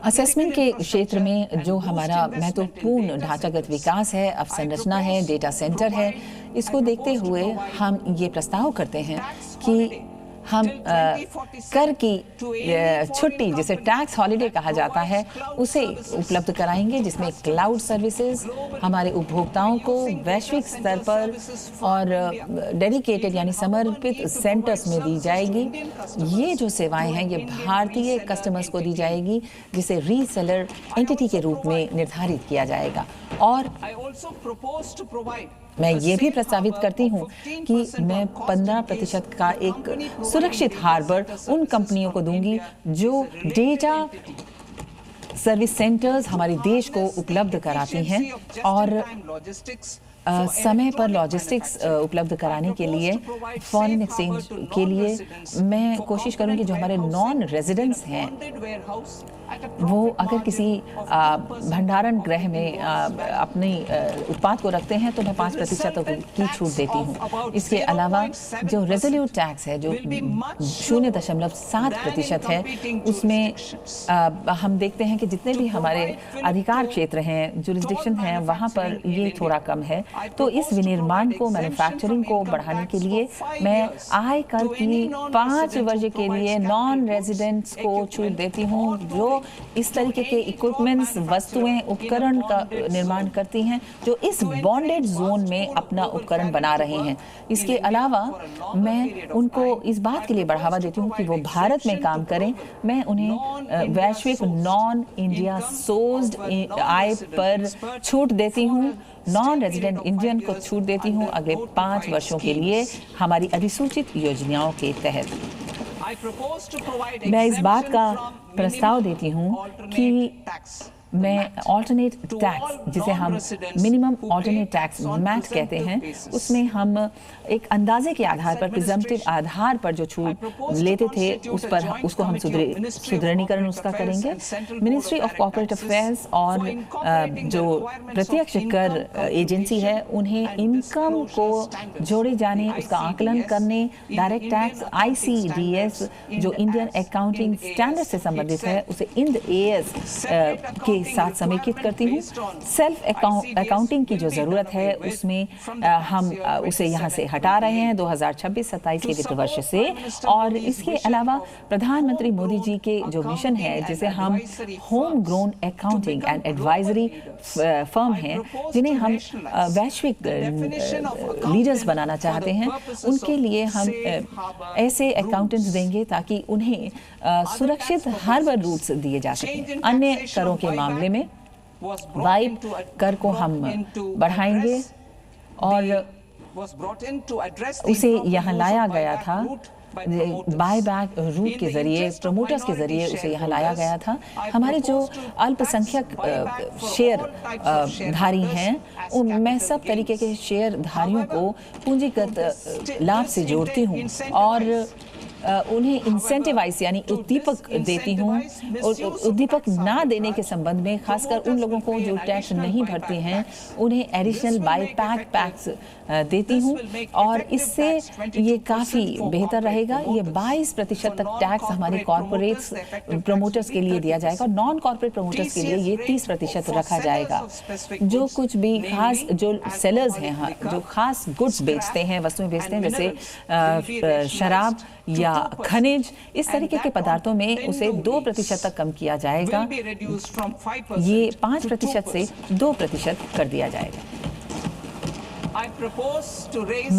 Assessment के क्षेत्र में जो हमारा महत्वपूर्ण ढांचागत विकास है, अवसंरचना है, डेटा सेंटर है, इसको देखते हुए हम ये प्रस्ताव करते हैं कि हम कर की छुट्टी, जिसे टैक्स हॉलिडे कहा जाता है, उसे उपलब्ध कराएंगे, जिसमें क्लाउड सर्विसेज हमारे उपभोक्ताओं को वैश्विक स्तर पर और डेडिकेटेड यानी समर्पित सेंटर्स में दी जाएगी। ये जो सेवाएं हैं ये भारतीय कस्टमर्स को दी जाएगी, जिसे रीसेलर एंटिटी के रूप में निर्धारित किया जाएगा। और मैं ये भी प्रस्तावित करती हूँ कि मैं 15% का एक सुरक्षित हार्बर उन कंपनियों को दूंगी जो डेटा सर्विस सेंटर्स हमारे देश को उपलब्ध कराती हैं और समय पर लॉजिस्टिक्स उपलब्ध कराने के लिए, फॉरेन एक्सचेंज के लिए मैं कोशिश करूंगी जो हमारे नॉन रेजिडेंट्स हैं वो अगर किसी भंडारण गृह में अपने उत्पाद को रखते हैं तो मैं 5% की छूट देती हूँ। इसके अलावा जो रेजोल्यूट टैक्स है जो 0.7% है, उसमें हम देखते हैं कि जितने भी हमारे अधिकार क्षेत्र हैं, जुरिस्डिक्शन हैं, वहाँ पर ये थोड़ा कम है। तो इस विनिर्माण को, मैन्युफैक्चरिंग को बढ़ाने के लिए मैं आय कर की 5 वर्ष के लिए नॉन रेजिडेंट्स को छूट देती हूँ जो इस तरीके के इक्विपमेंट्स, वस्तुएं, उपकरण का निर्माण करती हैं जो इस बॉन्डेड जोन में अपना उपकरण बना रहे हैं। इसके अलावा मैं उनको इस बात के लिए बढ़ावा देती हूँ कि वो भारत में काम करें। मैं उन्हें वैश्विक नॉन इंडिया सोर्स्ड आय पर छूट देती हूँ। नॉन रेजिडेंट इंडियन को छूट देती हूँ अगले 5 वर्षों के लिए हमारी अधिसूचित योजनाओं के तहत। मैं इस बात का प्रस्ताव देती हूँ कि मैं ऑल्टरनेट टैक्स, जिसे हम मिनिमम ऑल्टरनेट टैक्स मैट कहते हैं, उसमें हम एक अंदाजे के आधार पर, प्रिजम्पटिव आधार पर जो छूट लेते थे उसको हम सुदृढ़ीकरण उसका करेंगे। मिनिस्ट्री ऑफ कॉर्पोरेट अफेयर्स और जो प्रत्यक्ष कर एजेंसी है उन्हें इनकम को जोड़े जाने, उसका आकलन करने, डायरेक्ट टैक्स ICDS जो इंडियन अकाउंटिंग स्टैंडर्ड से संबंधित है उसे IND AS के साथ समेकित करती हूँ। सेल्फ अकाउंटिंग की जो ज़रूरत है उसमें हम उसे यहाँ से हटा रहे हैं 2026-27 के वित्त वर्ष से। और इसके अलावा प्रधानमंत्री मोदी जी के जो मिशन है, जिसे हम home grown accounting and advisory firm हैं, जिन्हें हम वैश्विक लीडर्स बनाना चाहते हैं, उनके लिए हम ऐसे अकाउंटेंट्स देंगे ताकि उन्हें सुरक्षित हार्बर रूट्स दिए जा सकें। अन्य करों के मामले में वाइप कर को हम बढ़ाएंगे और उसे यहाँ लाया गया था बाय बैक रूट के जरिए, प्रमोटर्स के जरिए उसे यहाँ लाया गया था। हमारे जो अल्पसंख्यक शेयर धारी हैं, मैं सब तरीके के शेयर धारियों को पूंजीगत लाभ से जोड़ती हूँ और उन्हें इंसेंटिवाइज यानी उद्दीपक देती हूँ। उद्दीपक ना देने के संबंध में खासकर उन लोगों को जो टैक्स नहीं भरते हैं उन्हें एडिशनल बाईपैक पैक्स देती हूँ और इससे ये काफ़ी बेहतर रहेगा। ये 22% तक टैक्स हमारे कॉरपोरेट्स प्रमोटर्स के लिए दिया जाएगा और नॉन कॉरपोरेट प्रमोटर्स के लिए ये 30% रखा जाएगा। जो कुछ भी खास जो सेलर्स हैं, जो खास गुड्स बेचते हैं, वस्तुएं बेचते हैं, जैसे शराब या खनिज, इस तरीके के पदार्थों में उसे 2% तक कम किया जाएगा। ये 5% से 2% कर दिया जाएगा।